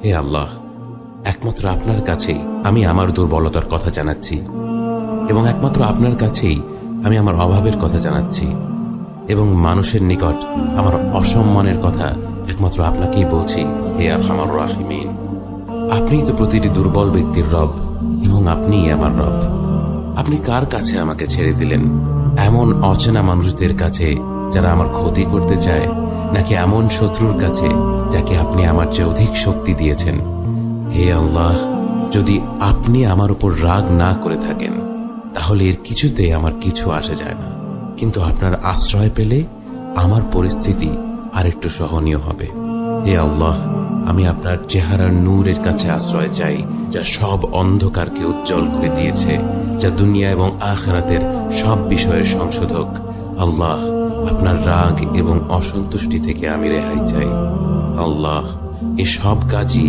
হে আল্লাহ, একমাত্র আপনার কাছেই আমি আমার দুর্বলতার কথা জানাচ্ছি, এবং একমাত্র আপনার কাছেই আমি আমার অভাবের কথা জানাচ্ছি, এবং মানুষের নিকট আমার অসম্মানের কথা একমাত্র আপনাকেই বলছি। হে আরহামার রাহিমিন, আপনিই তো প্রতিটি দুর্বল ব্যক্তির রব, এবং আপনিই আমার রব। আপনি কার কাছে আমাকে ছেড়ে দিলেন? এমন অচেনা মানুষদের কাছে যারা আমার ক্ষতি করতে চায়, নাকি এমন শত্রুর কাছে যাকে আপনি আমার চেয়ে অধিক শক্তি দিয়েছেন? হে আল্লাহ, যদি আপনি আমার উপর রাগ না করে থাকেন তাহলে এর কিছুতে আমার কিছু আসে যায় না, কিন্তু আপনার আশ্রয় পেলে আমার পরিস্থিতি আরেকটু সহনীয় হবে। হে আল্লাহ, আমি আপনার চেহারার নূরের কাছে আশ্রয় চাই, যা সব অন্ধকারকে উজ্জ্বল করে দিয়েছে, যা দুনিয়া এবং আখিরাতের সব বিষয়ের সংশোধক। আল্লাহ, আপনার রাগ এবং অসন্তুষ্টি থেকে আমি রেহাই চাই। আল্লাহ, এ সব কাজই